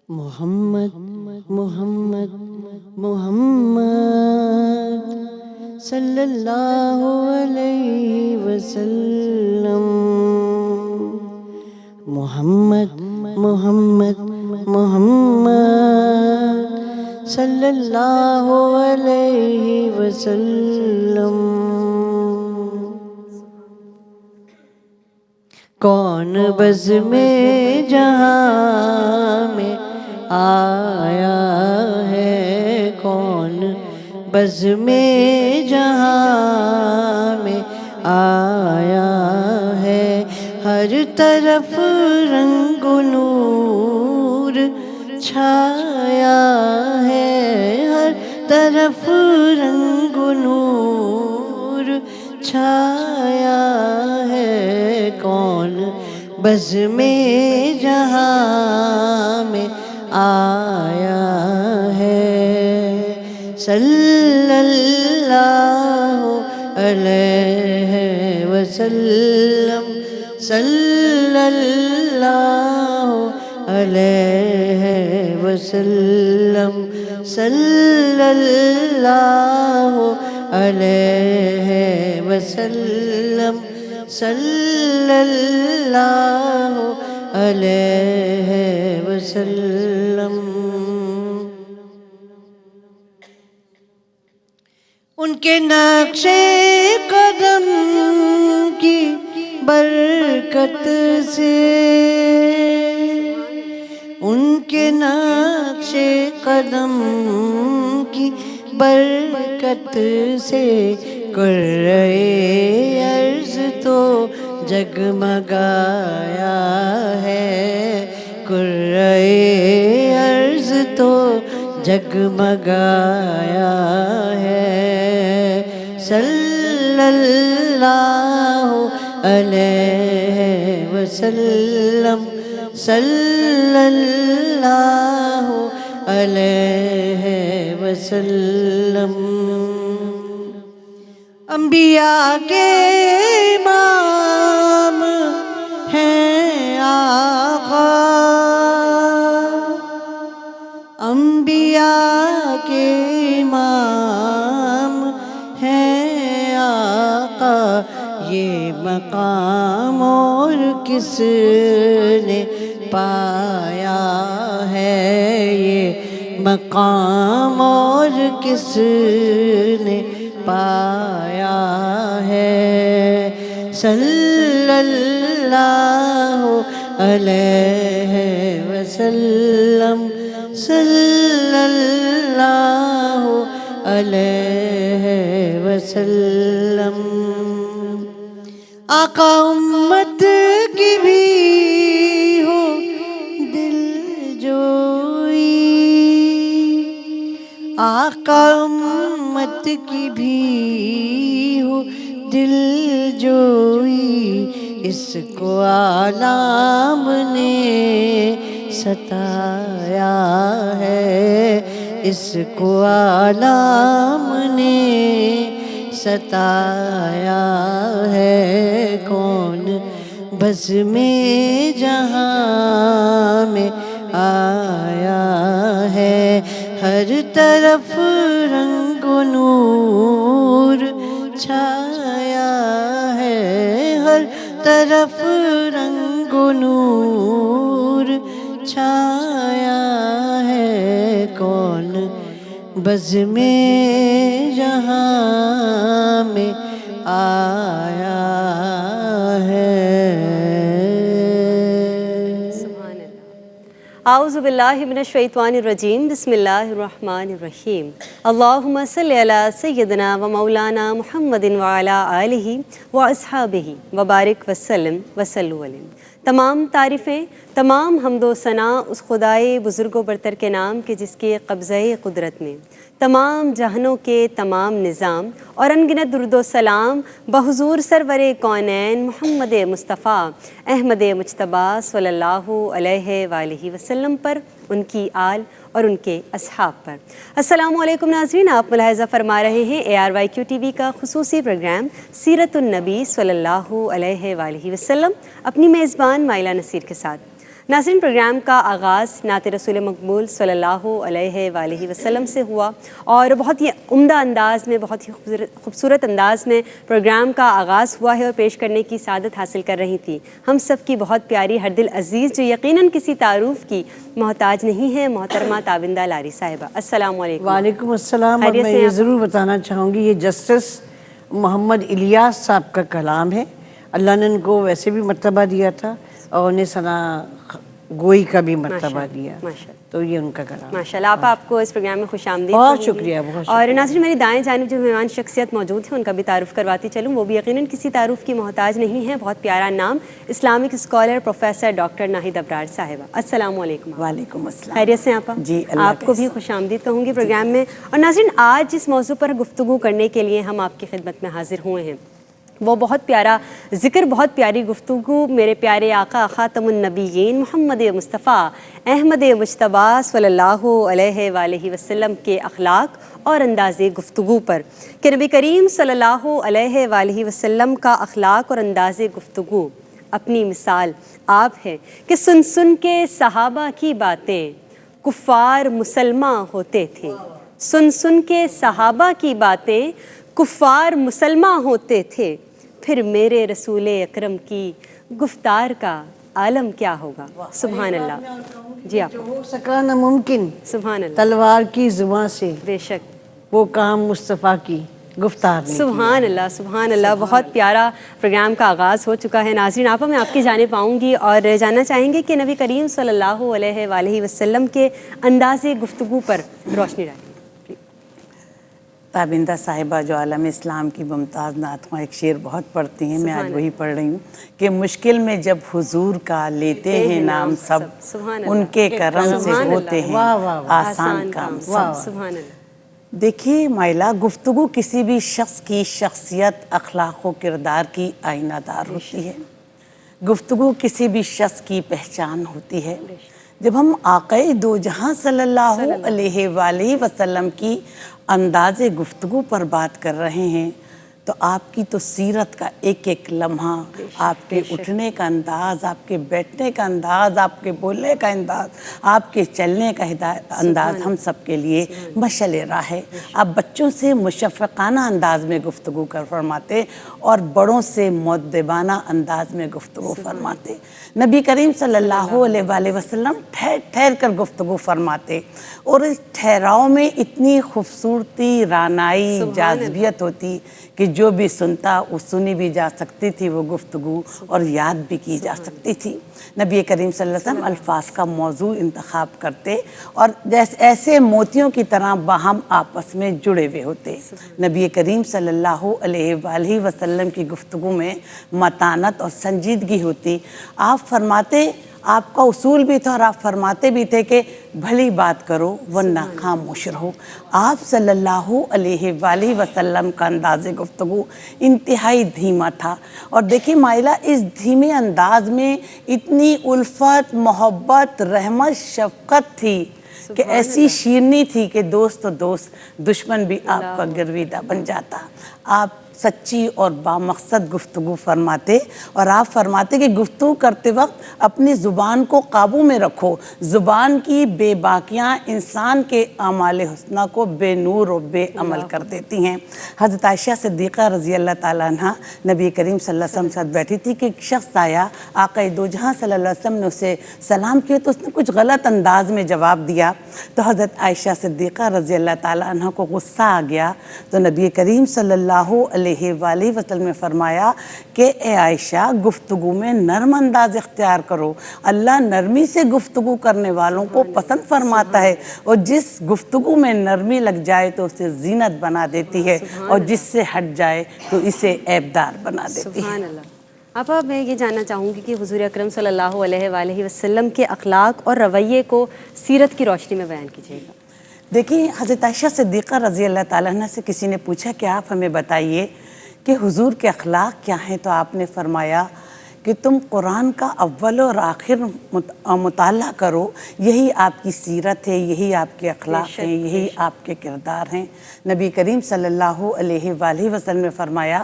محمد محمد محمد صلی اللہ علیہ وسلم. محمد محمد محمد صلی اللہ علیہ وسلم. کون بزم جہاں میں آیا ہے، کون بزم جہاں میں آیا ہے. ہر طرف رنگ و نور چھایا ہے، ہر طرف رنگ و نور چھایا ہے. کون بزم جہاں میں آیا ہے. صلی اللہ علیہ وسلم، صلی اللہ علیہ وسلم، صلی اللہ علیہ وسلم، صلی اللہ علیہ وسلم. ان کے نقش قدم کی برکت سے، ان کے نقش قدم کی برکت سے کرۂ ارض تو جگمگایا ہے، کرۂ ارض تو جگمگایا ہے. صلی اللہ علیہ وسلم، صلی اللہ علیہ وسلم. انبیاء کے امام ہیں آقا، انبیاء کے امام ہیں آقا. یہ مقام اور کس نے پایا ہے، یہ مقام اور کس نے پایا ہے. صلی اللہ علیہ وسلم، صلی اللہ علیہ وسلم. آقا امت کی بھی ہو دل جوئی، آقا امت کی بھی ہو دل جوئی. اس کو عالم نے ستایا ہے، اس کو عالم نے ستایا ہے. کون بزم جہاں میں آیا ہے. ہر طرف رنگ و نور چھایا ہے، ہر طرف رنگ و نور چھایا ہے. کون بزم جہاں میں آیا ہے. سبحان اللہ. اعوذ باللہ من الشیطان الرجیم. بسم اللہ الرحمن الرحیم. اللہم صلی علی سیدنا و مولانا محمد وعلی آلہ و اصحابہ وبارک وسلم وصلو علیہ. تمام تعریفیں، تمام حمد و ثنا اس خدائے بزرگ و برتر کے نام کے جس کے قبضۂ قدرت میں تمام جہانوں کے تمام نظام، اور انگنت درود و سلام بحضور سرور کونین محمد مصطفیٰ احمد مجتبیٰ صلی اللہ علیہ وآلہ وسلم پر، ان کی آل اور ان کے اصحاب پر. السلام علیکم ناظرین، آپ ملاحظہ فرما رہے ہیں ARYQ TV کا خصوصی پروگرام سیرت النبی صلی اللہ علیہ وآلہ وسلم اپنی میزبان مائلہ نصیر کے ساتھ. ناظرین، پروگرام کا آغاز نعت رسول مقبول صلی اللہ علیہ وآلہ وسلم سے ہوا اور بہت ہی عمدہ انداز میں، بہت ہی خوبصورت انداز میں پروگرام کا آغاز ہوا ہے اور پیش کرنے کی سعادت حاصل کر رہی تھی ہم سب کی بہت پیاری ہر دل عزیز، جو یقیناً کسی تعارف کی محتاج نہیں ہے، محترمہ تابندہ لاری صاحبہ۔ السلام علیکم۔ وعلیکم السلام۔ اور خیریت میں سے یہ ہیں آپ؟ ضرور بتانا چاہوں گی، یہ جسٹس محمد الیاس صاحب کا کلام ہے۔ اللہ نے ان کو ویسے بھی مرتبہ دیا تھا اور انہیں ثنا گوئی کا بھی مرتبہ دیا، تو یہ ان کا کلام۔ ماشاء اللہ، آپ کو اس پروگرام میں خوش آمدید بہت کہوں گی۔ شکریہ، بہت شکریہ۔ اور ناظرین، میری دائیں جانب جو مہمان شخصیت موجود ہیں ان کا بھی تعارف کرواتی چلوں، وہ بھی یقیناً کسی تعارف کی محتاج نہیں ہے۔ بہت پیارا نام، Islamic scholar professor doctor Nahid Abrar صاحبہ۔ السلام علیکم۔ وعلیکم السلام۔ خیریت سے آپ؟ جی، اللہ آپ کو بھی خوش آمدید کہوں گی پروگرام میں۔ اور ناظرین، آج جس موضوع پر گفتگو کرنے کے لیے ہم آپ کی خدمت میں حاضر ہوئے ہیں وہ بہت پیارا ذکر، بہت پیاری گفتگو میرے پیارے آقا خاتم النبیین محمد مصطفیٰ احمد مجتبیٰ صلی اللہ علیہ وآلہ وسلم کے اخلاق اور انداز گفتگو پر، کہ نبی کریم صلی اللہ علیہ وآلہ وسلم کا اخلاق اور انداز گفتگو اپنی مثال آپ ہے کہ سن سن کے صحابہ کی باتیں کفار مسلمان ہوتے تھے، سن سن کے صحابہ کی باتیں کفار مسلمان ہوتے تھے، پھر میرے رسول اکرم کی گفتار کا عالم کیا ہوگا۔ سبحان اللہ۔ جی آپ۔ جو ہو سکا نہ ممکن سبحان اللہ، تلوار کی زباں سے، بے شک، وہ کام مصطفیٰ کی گفتار نے سبحان اللہ، سبحان اللہ۔ بہت پیارا پروگرام کا آغاز ہو چکا ہے۔ ناظرین، آپ میں آپ کی جانب آؤں گی اور جاننا چاہیں گے کہ نبی کریم صلی اللہ علیہ وآلہ وسلم کے انداز گفتگو پر روشنی ڈالیں۔ تابندہ صاحبہ جو عالم اسلام کی ممتاز نعتوں ایک شعر بہت پڑھتی ہیں، میں آج وہی پڑھ رہی ہوں کہ مشکل میں جب حضور کا لیتے ہیں نام سب، ان کے کرم سے ہوتے ہیں آسان کام سب۔ سبحان اللہ۔ دیکھیے مائلہ، گفتگو کسی بھی شخص کی شخصیت، اخلاق و کردار کی آئینہ دار ہوتی ہے۔ گفتگو کسی بھی شخص کی پہچان ہوتی ہے۔ جب ہم آقا دو جہاں صلی اللہ علیہ وآلہ وسلم کی انداز گفتگو پر بات کر رہے ہیں تو آپ کی تو سیرت کا ایک ایک لمحہ، آپ کے اٹھنے کا انداز، آپ کے بیٹھنے کا انداز، آپ کے بولنے کا انداز، آپ کے چلنے کا انداز ہم سب کے لیے مشعل راہ ہے۔ آپ بچوں سے مشفقانہ انداز میں گفتگو فرماتے اور بڑوں سے مؤدبانہ انداز میں گفتگو فرماتے۔ نبی کریم صلی اللہ علیہ وآلہ وسلم ٹھہر ٹھہر کر گفتگو فرماتے اور اس ٹھہراؤ میں اتنی خوبصورتی، رانائی، جاذبیت ہوتی کہ جو بھی سنتا وہ سنی بھی جا سکتی تھی وہ گفتگو اور یاد بھی کی جا سکتی تھی۔ نبی کریم صلی اللہ علیہ وسلم الفاظ کا موضوع انتخاب کرتے اور ایسے موتیوں کی طرح باہم آپس میں جڑے ہوئے ہوتے۔ نبی کریم صلی اللہ علیہ وآلہ وسلم کی گفتگو میں متانت اور سنجیدگی ہوتی۔ آپ فرماتے، آپ کا اصول بھی تھا اور آپ فرماتے بھی تھے کہ بھلی بات کرو ورنہ خاموش رہو۔ آپ صلی اللہ علیہ وآلہ وسلم کا انداز گفتگو انتہائی دھیما تھا، اور دیکھیں مائلہ، اس دھیمے انداز میں اتنی الفت، محبت، رحمت، شفقت تھی کہ ایسی شیرنی تھی کہ دوست و دوست، دشمن بھی آپ کا گرویدہ بن جاتا۔ آپ سچی اور بامقصد گفتگو فرماتے اور آپ فرماتے کہ گفتگو کرتے وقت اپنی زبان کو قابو میں رکھو۔ زبان کی بے باکیاں انسان کے اعمال حسنہ کو بے نور و بے عمل کر دیتی ہیں۔ حضرت عائشہ صدیقہ رضی اللہ تعالیٰ عنہ نبی کریم صلی اللہ علیہ وسلم ساتھ بیٹھی تھی کہ ایک شخص آیا، آقا دو جہاں صلی اللہ علیہ وسلم نے اسے سلام کیا تو اس نے کچھ غلط انداز میں جواب دیا، تو حضرت عائشہ صدیقہ رضی اللہ تعالیٰ عنہ کو غصہ آ گیا، تو نبی کریم صلی اللہ علیہ وآلہ وسلم نے فرمایا کہ اے عائشہ، گفتگو میں نرم انداز اختیار کرو، اللہ نرمی سے گفتگو کرنے والوں کو پسند فرماتا ہے، اور جس گفتگو میں نرمی لگ جائے تو اسے زینت بنا دیتی ہے اور جس سے ہٹ جائے تو اسے عیبدار بنا دیتی ہے۔ سبحان اللہ۔ آپ میں یہ جاننا چاہوں گی کہ حضور اکرم صلی اللہ علیہ وآلہ وسلم کے اخلاق اور رویے کو سیرت کی روشنی میں بیان کیجیے گا۔ دیکھیں، حضرت عائشہ صدیقہ رضی اللہ تعالیٰ عنہ سے کسی نے پوچھا کہ آپ ہمیں بتائیے کہ حضور کے اخلاق کیا ہیں، تو آپ نے فرمایا کہ تم قرآن کا اول اور آخر مطالعہ کرو، یہی آپ کی سیرت ہے، یہی آپ کے اخلاق ہیں، یہی آپ کے کردار ہیں۔ نبی کریم صلی اللہ علیہ وآلہ وسلم نے فرمایا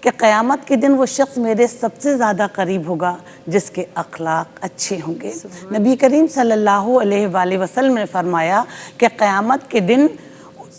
کہ قیامت کے دن وہ شخص میرے سب سے زیادہ قریب ہوگا جس کے اخلاق اچھے ہوں گے۔ نبی کریم صلی اللہ علیہ وآلہ وسلم نے فرمایا کہ قیامت کے دن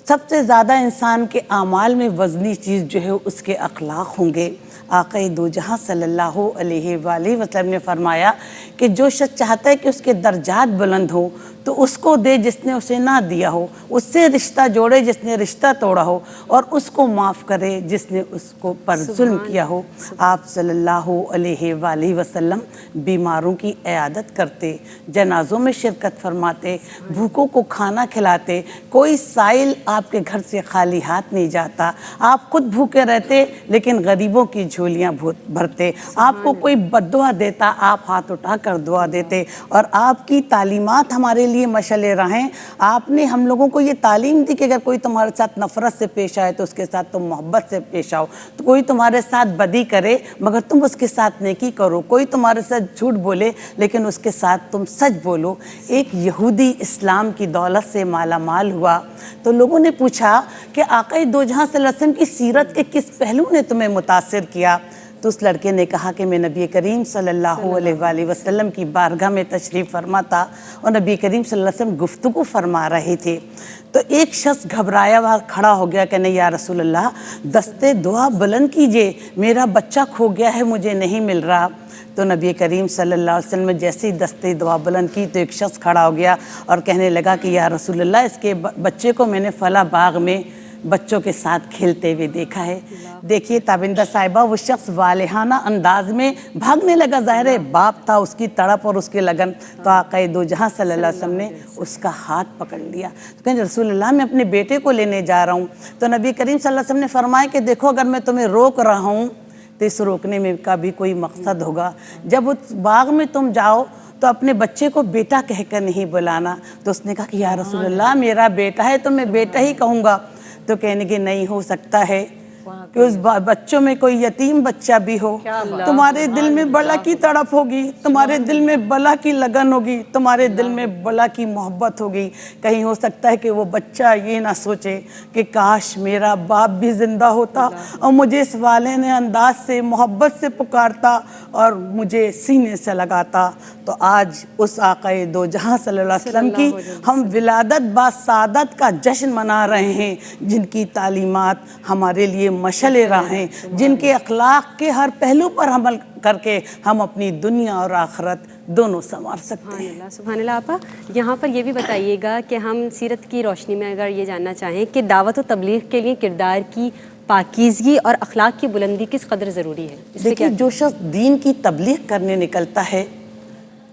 سب سے زیادہ انسان کے اعمال میں وزنی چیز جو ہے اس کے اخلاق ہوں گے۔ آقا دو جہاں صلی اللہ علیہ وآلہ وسلم نے فرمایا کہ جو شخص چاہتا ہے کہ اس کے درجات بلند ہو تو اس کو دے جس نے اسے نہ دیا ہو، اس سے رشتہ جوڑے جس نے رشتہ توڑا ہو، اور اس کو معاف کرے جس نے اس کو پر ظلم کیا ہو۔ آپ صلی اللہ علیہ وآلہ وسلم بیماروں کی عیادت کرتے، جنازوں میں شرکت فرماتے، بھوکوں کو کھانا کھلاتے، کوئی سائل آپ کے گھر سے خالی ہاتھ نہیں جاتا، آپ خود بھوکے رہتے لیکن غریبوں کی جھولیاں بھرتے، آپ کو کوئی بد دعا دیتا آپ ہاتھ اٹھا کر دعا دیتے، اور آپ کی تعلیمات ہمارے لیے مشعل راہ ہیں۔ آپ نے ہم لوگوں کو یہ تعلیم دی کہ اگر کوئی تمہارے ساتھ نفرت سے پیش آئے تو اس کے ساتھ تم محبت سے پیش آؤ، تو کوئی تمہارے ساتھ بدی کرے مگر تم اس کے ساتھ نیکی کرو، کوئی تمہارے ساتھ جھوٹ بولے لیکن اس کے ساتھ تم سچ بولو۔ ایک یہودی اسلام کی دولت سے مالا مال ہوا تو لوگوں نے پوچھا کہ آقا دو جہاں صلی اللہ علیہ وسلم کی سیرت کے کس پہلو نے تمہیں متاثر کیا؟ تو اس لڑکے نے کہا کہ میں نبی کریم صلی اللہ علیہ وآلہ وسلم کی بارگاہ میں تشریف فرما تھا اور نبی کریم صلی اللہ علیہ وسلم گفتگو فرما رہے تھے، تو ایک شخص گھبرایا ہوا کھڑا ہو گیا کہ نہیں یا رسول اللہ دستے دعا بلند کیجئے، میرا بچہ کھو گیا ہے، مجھے نہیں مل رہا۔ تو نبی کریم صلی اللہ علیہ وسلم نے جیسے ہی دستے دعا بلند کی تو ایک شخص کھڑا ہو گیا اور کہنے لگا کہ یا رسول اللہ اس کے بچے کو میں نے فلاں باغ میں بچوں کے ساتھ کھیلتے ہوئے دیکھا ہے۔ دیکھیے تابندہ صاحبہ، وہ شخص والہانہ انداز میں بھاگنے لگا، ظاہر ہے باپ تھا، اس کی تڑپ اور اس کی لگن، تو آقا دو جہاں صلی اللہ علیہ وسلم نے اس کا ہاتھ پکڑ لیا، تو کہنے رسول اللہ میں اپنے بیٹے کو لینے جا رہا ہوں۔ تو نبی کریم صلی اللہ علیہ وسلم نے فرمایا کہ دیکھو اگر میں تمہیں روک رہا ہوں تو اس روکنے میں کا بھی کوئی مقصد ہوگا، جب اس باغ میں تم جاؤ تو اپنے بچے کو بیٹا کہہ کر نہیں بلانا۔ تو اس نے کہا کہ یا رسول اللہ میرا بیٹا ہے تو میں بیٹا ہی کہوں گا، تو کہنے کہ نہیں ہو سکتا ہے کہ اس بچوں میں کوئی یتیم بچہ بھی ہو، تمہارے دل میں بلا کی تڑپ ہوگی، تمہارے دل میں بلا کی لگن ہوگی، تمہارے دل میں بلا کی محبت ہوگی، کہیں ہو سکتا ہے کہ وہ بچہ یہ نہ سوچے کہ کاش میرا باپ بھی زندہ ہوتا اور مجھے اس والے نے انداز سے محبت سے پکارتا اور مجھے سینے سے لگاتا۔ تو آج اس آقا دو جہاں صلی اللہ علیہ وسلم کی ہم ولادت با سعادت کا جشن منا رہے ہیں، جن کی تعلیمات ہمارے لیے مشعل راہ ہیں، جن کے اخلاق کے ہر پہلو پر عمل کر کے ہم اپنی دنیا اور آخرت دونوں سنوار سکتے ہیں۔ سبحان اللہ۔ آپا یہاں پر یہ بھی بتائیے گا کہ ہم سیرت کی روشنی میں اگر یہ جاننا چاہیں کہ دعوت و تبلیغ کے لیے کردار کی پاکیزگی اور اخلاق کی بلندی کس قدر ضروری ہے؟ دیکھیے جو شخص دین کی تبلیغ کرنے نکلتا ہے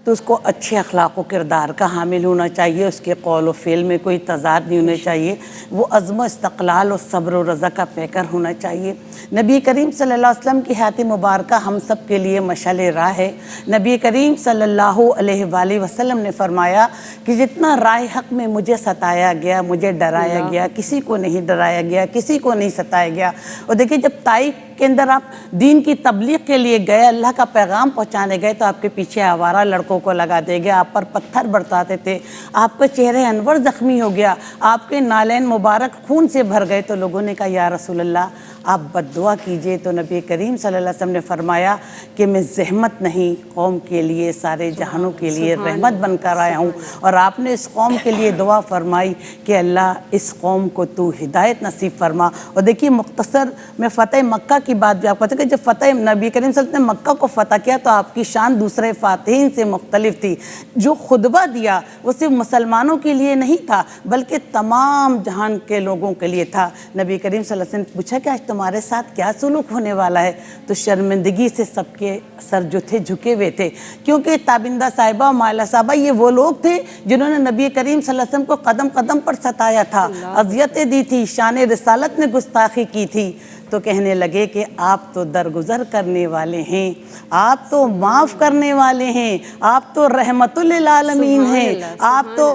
تو اس کو اچھے اخلاق و کردار کا حامل ہونا چاہیے، اس کے قول و فعل میں کوئی تضاد نہیں ہونا چاہیے، وہ عزم و استقلال و صبر و رضا کا پیکر ہونا چاہیے۔ نبی کریم صلی اللہ علیہ وسلم کی حیات مبارکہ ہم سب کے لیے مشعل راہ ہے۔ نبی کریم صلی اللہ علیہ وآلہ وسلم نے فرمایا کہ جتنا رائے حق میں مجھے ستایا گیا، مجھے ڈرایا گیا، کسی کو نہیں ڈرایا گیا، کسی کو نہیں ستایا گیا۔ اور دیکھیے جب طائف کے اندر آپ دین کی تبلیغ کے لیے گئے، اللہ کا پیغام پہنچانے گئے، تو آپ کے پیچھے آوارہ لڑکوں کو لگا دے گیا، آپ پر پتھر برساتے تھے، آپ کا چہرہ انور زخمی ہو گیا، آپ کے نالین مبارک خون سے بھر گئے، تو لوگوں نے کہا یا رسول اللہ آپ بد دعا کیجئے۔ تو نبی کریم صلی اللہ علیہ وسلم نے فرمایا کہ میں زحمت نہیں، قوم کے لیے، سارے جہانوں کے لیے رحمت بن کر آیا ہوں، اور آپ نے اس قوم کے لیے دعا فرمائی کہ اللہ اس قوم کو تو ہدایت نصیب فرما۔ اور دیکھیے مختصر میں فتح مکہ کی بات بھی آپ کو بتاتے کہ جب فتح نبی کریم صلی اللہ علیہ وسلم نے مکہ کو فتح کیا تو آپ کی شان دوسرے فاتحین سے مختلف تھی۔ جو خطبہ دیا وہ صرف مسلمانوں کے لیے نہیں تھا بلکہ تمام جہان کے لوگوں کے لیے تھا۔ نبی کریم صلی اللہ علیہ وسلم نے پوچھا کہ آج تمہارے ساتھ کیا سلوک ہونے والا ہے؟ تو شرمندگی سے سب کے سر جو تھے جھکے ہوئے تھے، کیونکہ تابندہ صاحبہ و مائلہ صاحبہ یہ وہ لوگ تھے جنہوں نے نبی کریم صلی اللہ علیہ وسلم کو قدم قدم پر ستایا تھا، اذیتیں دی تھی، شان رسالت میں گستاخی کی تھی۔ تو کہنے لگے کہ آپ تو درگزر کرنے والے ہیں، آپ تو معاف کرنے والے ہیں، آپ تو رحمت للعالمین ہیں، آپ تو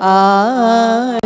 آلہ